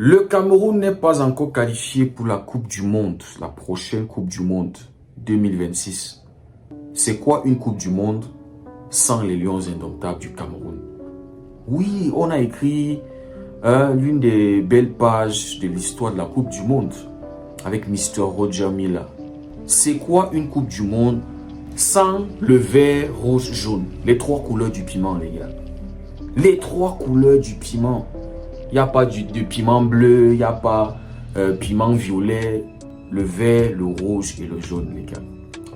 Le Cameroun n'est pas encore qualifié pour la Coupe du Monde, la prochaine Coupe du Monde 2026. C'est quoi une Coupe du Monde sans les Lions indomptables du Cameroun? Oui, on a écrit l'une des belles pages de l'histoire de la Coupe du Monde avec Mr. Roger Milla. C'est quoi une Coupe du Monde sans le vert, rose, jaune? Les trois couleurs du piment, les gars. Les trois couleurs du piment. Il n'y a pas de piment bleu, il n'y a pas piment violet, le vert, le rouge et le jaune, les gars.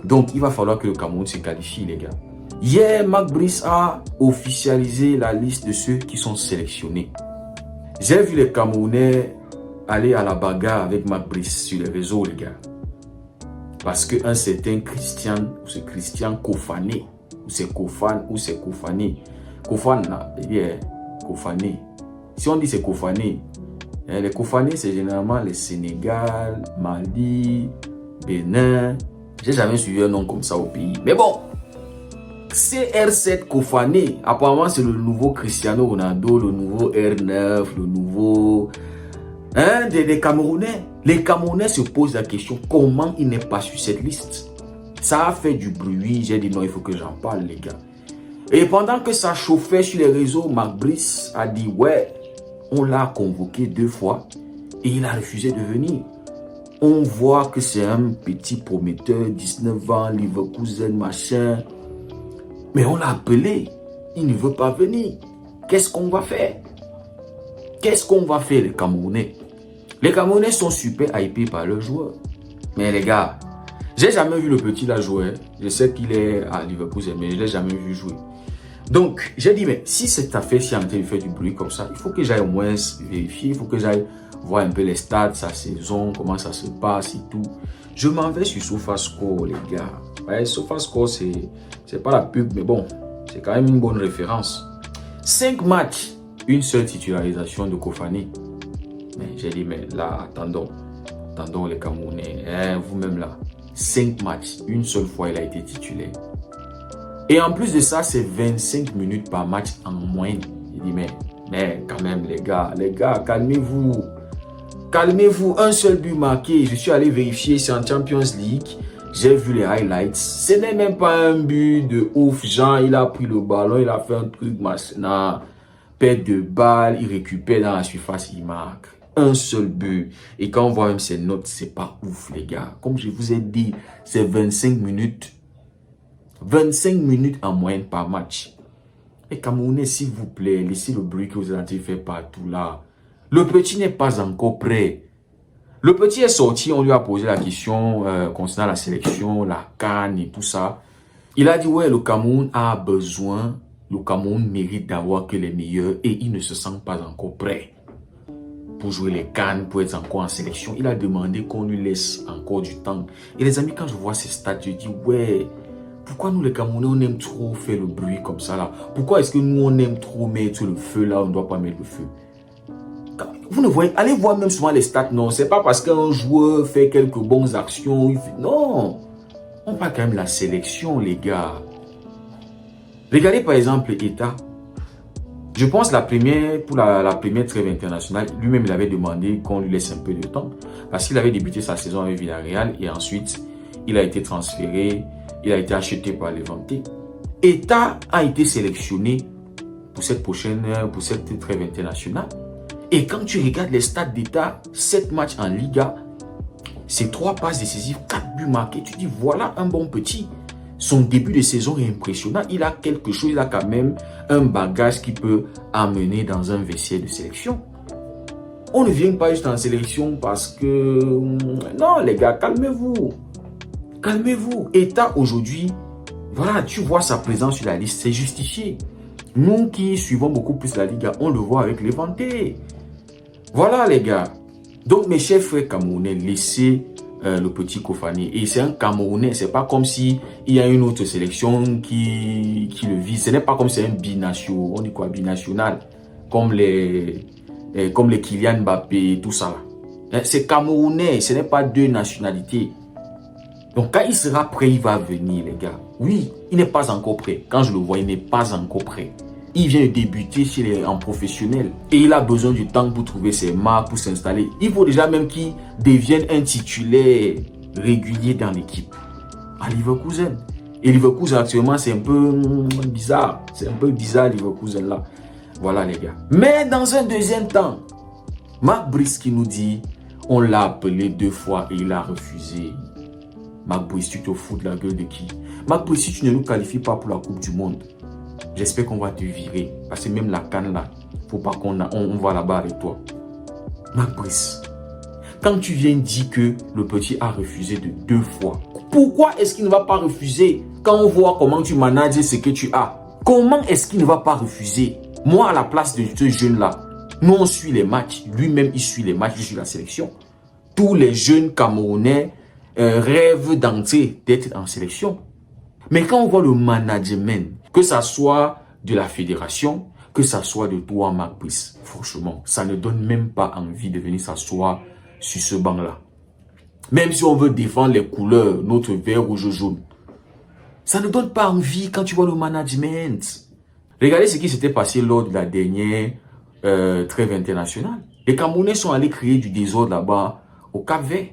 Donc, il va falloir que le Cameroun se qualifie, les gars. Hier, Marc Brice a officialisé la liste de ceux qui sont sélectionnés. J'ai vu les Camerounais aller à la bagarre avec Marc Brice sur les réseaux, les gars. Parce qu'un certain Christian, ou c'est Christian Kofané, ou c'est Kofan, ou c'est Kofané. Kofan, là, Kofané. Si on dit c'est Kofané, les Kofanés, c'est généralement les Sénégal, Mali, Bénin. J'ai jamais suivi un nom comme ça au pays. Mais bon, CR7 Kofané, apparemment c'est le nouveau Cristiano Ronaldo, le nouveau R9, le nouveau... des Camerounais. Les Camerounais se posent la question, comment il n'est pas sur cette liste? Ça a fait du bruit, j'ai dit non, il faut que j'en parle, les gars. Et pendant que ça chauffait sur les réseaux, Marc Brice a dit, ouais, on l'a convoqué 2 fois et il a refusé de venir. On voit que c'est un petit prometteur, 19 ans, Leverkusen, machin. Mais on l'a appelé, il ne veut pas venir. Qu'est-ce qu'on va faire? Qu'est-ce qu'on va faire, les Camerounais? Les Camerounais sont super hypés par leurs joueurs. Mais les gars, j'ai jamais vu le petit là jouer. Je sais qu'il est à Leverkusen, mais je ne l'ai jamais vu jouer. Donc, j'ai dit, mais si cette affaire-ci est en train de faire du bruit comme ça, il faut que j'aille au moins vérifier, il faut que j'aille voir un peu les stats, sa saison, comment ça se passe et tout. Je m'en vais sur SofaScore, les gars. Ouais, SofaScore, c'est pas la pub, mais bon, c'est quand même une bonne référence. 5 matchs, une seule titularisation de Kofané. Mais j'ai dit, mais là, attendons les Camerounais, vous-même là. 5 matchs, une seule fois, il a été titulaire. Et en plus de ça, c'est 25 minutes par match en moyenne. Il dit, mais quand même, les gars, calmez-vous. Calmez-vous, un seul but marqué. Je suis allé vérifier, c'est en Champions League. J'ai vu les highlights. Ce n'est même pas un but de ouf. Genre, il a pris le ballon, il a fait un truc, machin, perte de balle, il récupère dans la surface, il marque. Un seul but. Et quand on voit même ses notes, c'est pas ouf, les gars. Comme je vous ai dit, c'est 25 minutes. 25 minutes en moyenne par match. Et Camerounais, s'il vous plaît, laissez le bruit que vous avez fait partout là. Le petit n'est pas encore prêt. Le petit est sorti, on lui a posé la question concernant la sélection, la CAN et tout ça. Il a dit, ouais, le Cameroun a besoin, le Cameroun mérite d'avoir que les meilleurs et il ne se sent pas encore prêt pour jouer les CAN, pour être encore en sélection. Il a demandé qu'on lui laisse encore du temps. Et les amis, quand je vois ces stats, je dis, ouais, pourquoi nous les Camerounais, on aime trop faire le bruit comme ça là? Pourquoi est-ce que nous, on aime trop mettre le feu là, on ne doit pas mettre le feu? Vous ne voyez, allez voir même souvent les stats, non, c'est pas parce qu'un joueur fait quelques bonnes actions, non. On parle quand même de la sélection, les gars. Regardez par exemple Eta. Je pense pour la première trêve internationale, lui-même il avait demandé qu'on lui laisse un peu de temps parce qu'il avait débuté sa saison avec Villarreal et ensuite il a été transféré, il a été acheté par Levante. Eta a été sélectionné pour cette trêve internationale. Et quand tu regardes les stats d'Eta, 7 matchs en Liga, c'est 3 passes décisives, 4 buts marqués. Tu dis, voilà un bon petit. Son début de saison est impressionnant. Il a quelque chose, il a quand même un bagage qui peut amener dans un vestiaire de sélection. On ne vient pas juste en sélection parce que... Non, les gars, calmez-vous. Calmez-vous. Eta, aujourd'hui, voilà, tu vois sa présence sur la liste, c'est justifié. Nous qui suivons beaucoup plus la Liga, on le voit avec Levante. Voilà, les gars. Donc, mes chers frères camerounais, laissez le petit Kofané. Et c'est un Camerounais. C'est pas comme si il y a une autre sélection qui le vise. Ce n'est pas comme si c'est un binational. On dit quoi? Binational. Comme les Kylian Mbappé, tout ça. C'est Camerounais. Ce n'est pas 2 nationalités. Donc, quand il sera prêt, il va venir, les gars. Oui, il n'est pas encore prêt. Quand je le vois, il n'est pas encore prêt. Il vient de débuter en professionnel. Et il a besoin du temps pour trouver ses marques, pour s'installer. Il faut déjà même qu'il devienne un titulaire régulier dans l'équipe. À Leverkusen. Et Leverkusen actuellement, c'est un peu bizarre. C'est un peu bizarre, Leverkusen là. Voilà les gars. Mais dans un deuxième temps, Marc Brice qui nous dit, on l'a appelé 2 fois et il a refusé. Marc Brice, tu te fous de la gueule de qui? Marc Brice, si tu ne nous qualifies pas pour la Coupe du Monde, j'espère qu'on va te virer. Parce que même la canne là, faut pas qu'on va là-bas avec toi. Marc Brice, quand tu viens dire que le petit a refusé de 2 fois, pourquoi est-ce qu'il ne va pas refuser quand on voit comment tu manages ce que tu as? Comment est-ce qu'il ne va pas refuser? Moi, à la place de ce jeune-là, nous on suit les matchs. Lui-même, il suit les matchs, je suis la sélection. Tous les jeunes Camerounais rêvent d'entrer, d'être en sélection. Mais quand on voit le management, que ça soit de la fédération, que ça soit de toi, Marc Brice, franchement, ça ne donne même pas envie de venir s'asseoir sur ce banc-là. Même si on veut défendre les couleurs, notre vert, rouge, jaune, ça ne donne pas envie quand tu vois le management. Regardez ce qui s'était passé lors de la dernière trêve internationale. Les Camerounais sont allés créer du désordre là-bas au Cap-Vert,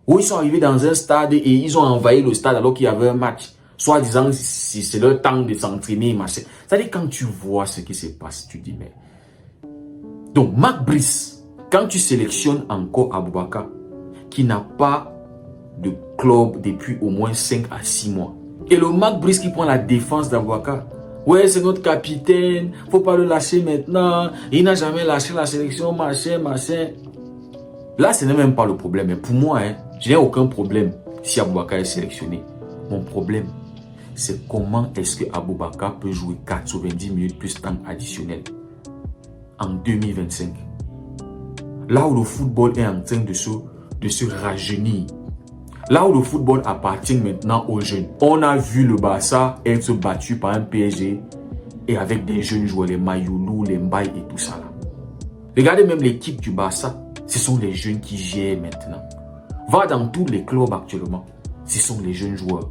où ils sont arrivés dans un stade et ils ont envahi le stade alors qu'il y avait un match. Soit disant si c'est leur temps de s'entraîner, machin. C'est-à-dire quand tu vois ce qui se passe, tu dis mais... Donc Marc Brice, quand tu sélectionnes encore Aboubakar, qui n'a pas de club depuis au moins 5 à 6 mois, et le Marc Brice qui prend la défense d'Aboubakar, ouais, c'est notre capitaine, faut pas le lâcher maintenant, il n'a jamais lâché la sélection, machin. Là, ce n'est même pas le problème. Mais pour moi, je n'ai aucun problème si Aboubakar est sélectionné. Mon problème, c'est comment est-ce que Aboubakar peut jouer 90 minutes plus temps additionnel en 2025. Là où le football est en train de se rajeunir. Là où le football appartient maintenant aux jeunes. On a vu le Barça être battu par un PSG et avec des jeunes joueurs, les Mayoulou, les Mbaye et tout ça là. Regardez même l'équipe du Barça. Ce sont les jeunes qui gèrent maintenant. Va dans tous les clubs actuellement. Ce sont les jeunes joueurs.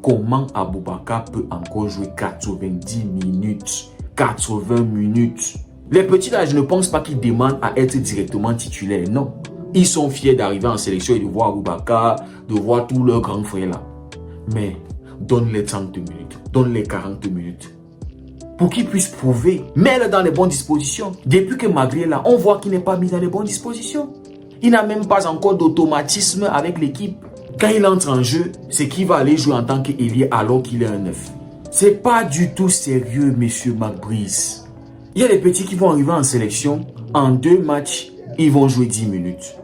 Comment Aboubakar peut encore jouer 90 minutes, 80 minutes? Les petits là, je ne pense pas qu'ils demandent à être directement titulaires. Non. Ils sont fiers d'arriver en sélection et de voir Aboubakar, de voir tous leurs grands frères là. Mais donne-les 30 minutes, donne-les 40 minutes. Pour qu'ils puissent prouver, mets-le dans les bonnes dispositions. Depuis que Magri est là, on voit qu'il n'est pas mis dans les bonnes dispositions. Il n'a même pas encore d'automatisme avec l'équipe. Quand il entre en jeu, c'est qu'il va aller jouer en tant qu'ailier alors qu'il est un neuf. C'est pas du tout sérieux, monsieur Marc Brice. Il y a des petits qui vont arriver en sélection. En 2 matchs, ils vont jouer 10 minutes.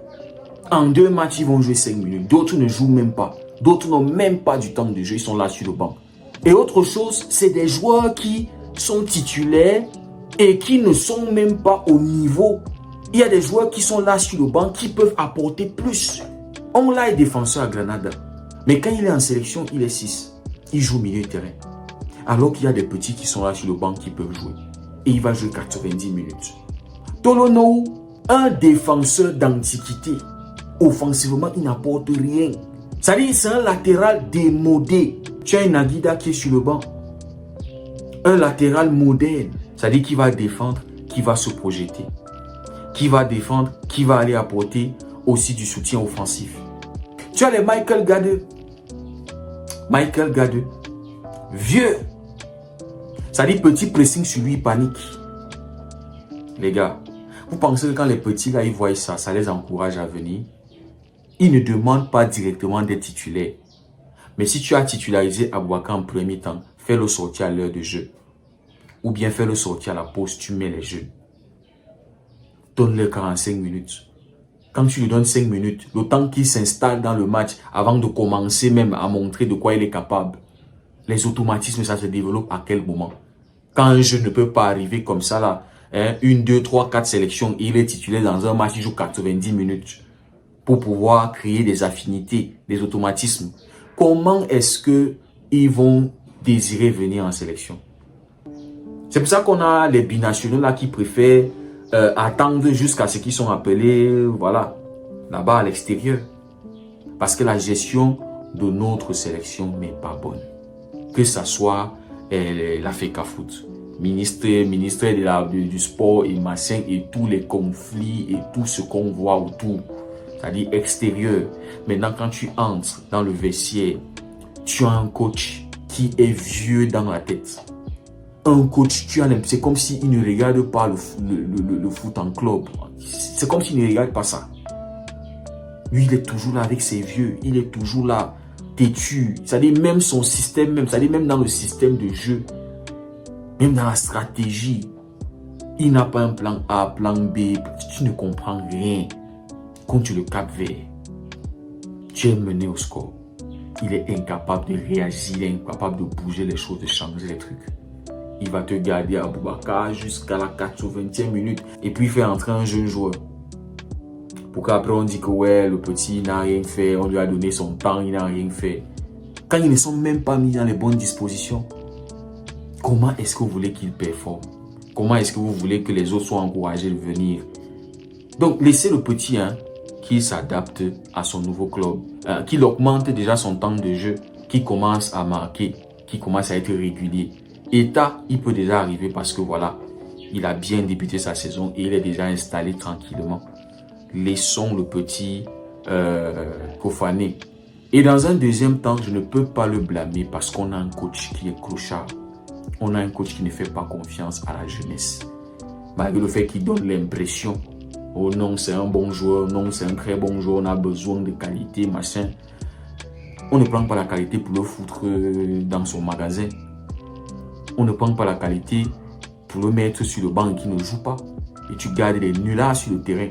En 2 matchs, ils vont jouer 5 minutes. D'autres ne jouent même pas. D'autres n'ont même pas du temps de jeu. Ils sont là sur le banc. Et autre chose, c'est des joueurs qui sont titulaires et qui ne sont même pas au niveau. Il y a des joueurs qui sont là sur le banc qui peuvent apporter plus. On l'a est défenseur à Granada. Mais quand il est en sélection, il est 6. Il joue au milieu de terrain. Alors qu'il y a des petits qui sont là sur le banc qui peuvent jouer. Et il va jouer 90 minutes. Tolonou, un défenseur d'antiquité. Offensivement, il n'apporte rien. C'est-à-dire, c'est un latéral démodé. Tu as un Aguida qui est sur le banc. Un latéral moderne. C'est-à-dire qu'il va défendre, qui va se projeter. Qui va défendre, qui va aller apporter aussi du soutien offensif. Tu as les Michael Gadeux. Michael Gadeux. Vieux. C'est-à-dire petit pressing sur lui, il panique. Les gars, vous pensez que quand les petits là, ils voient ça, ça les encourage à venir? Ils ne demandent pas directement d'être titulaires. Mais si tu as titularisé Aboubakar en premier temps, fais-le sortir à l'heure de jeu. Ou bien fais-le sortir à la pause, tu mets les jeunes. Donne-leur 45 minutes. Quand tu lui donnes 5 minutes, le temps qu'il s'installe dans le match, avant de commencer même à montrer de quoi il est capable, les automatismes, ça se développe à quel moment? Quand un jeune ne peut pas arriver comme ça là, 1, 2, 3, 4 sélections, il est titulaire dans un match, il joue 90 minutes pour pouvoir créer des affinités, des automatismes. Comment est-ce qu'ils vont désirer venir en sélection? C'est pour ça qu'on a les binationaux là qui préfèrent attendre jusqu'à ce qu'ils sont appelés, voilà, là-bas à l'extérieur. Parce que la gestion de notre sélection n'est pas bonne. Que ça soit la FECAFOOT, ministre du sport et machin, et tous les conflits et tout ce qu'on voit autour, c'est-à-dire extérieur. Maintenant, quand tu entres dans le vestiaire, tu as un coach qui est vieux dans la tête. Un coach, c'est comme s'il ne regarde pas le foot en club. C'est comme s'il ne regarde pas ça. Lui, il est toujours là avec ses vieux. Il est toujours là, têtu. C'est-à-dire même son système, c'est-à-dire même dans le système de jeu, même dans la stratégie, il n'a pas un plan A, plan B. Tu ne comprends rien. Quand tu le capes vert, tu es mené au score. Il est incapable de réagir, il est incapable de bouger les choses, de changer les trucs. Il va te garder à Boubacar jusqu'à la 80e minute et puis il fait entrer un jeune joueur. Pour qu'après on dit que ouais, le petit n'a rien fait, on lui a donné son temps, il n'a rien fait. Quand ils ne sont même pas mis dans les bonnes dispositions, comment est-ce que vous voulez qu'il performe? Comment est-ce que vous voulez que les autres soient encouragés de venir? Donc laissez le petit qu'il s'adapte à son nouveau club, qu'il augmente déjà son temps de jeu, qu'il commence à marquer, qu'il commence à être régulier. Eta, il peut déjà arriver parce que voilà, il a bien débuté sa saison et il est déjà installé tranquillement. Laissons le petit Kofané. Et dans un deuxième temps, je ne peux pas le blâmer parce qu'on a un coach qui est clochard. On a un coach qui ne fait pas confiance à la jeunesse. Malgré le fait qu'il donne l'impression, oh non, c'est un bon joueur, non, c'est un très bon joueur, on a besoin de qualité, machin. On ne prend pas la qualité pour le foutre dans son magasin. On ne prend pas la qualité pour le mettre sur le banc et qui ne joue pas. Et tu gardes les nullards sur le terrain.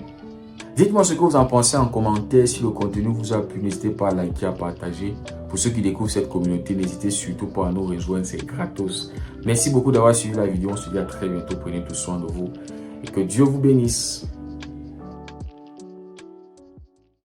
Dites-moi ce que vous en pensez en commentaire. Si le contenu vous a plu, n'hésitez pas à liker, à partager. Pour ceux qui découvrent cette communauté, n'hésitez surtout pas à nous rejoindre, c'est gratos. Merci beaucoup d'avoir suivi la vidéo. On se dit à très bientôt. Prenez tout soin de vous et que Dieu vous bénisse.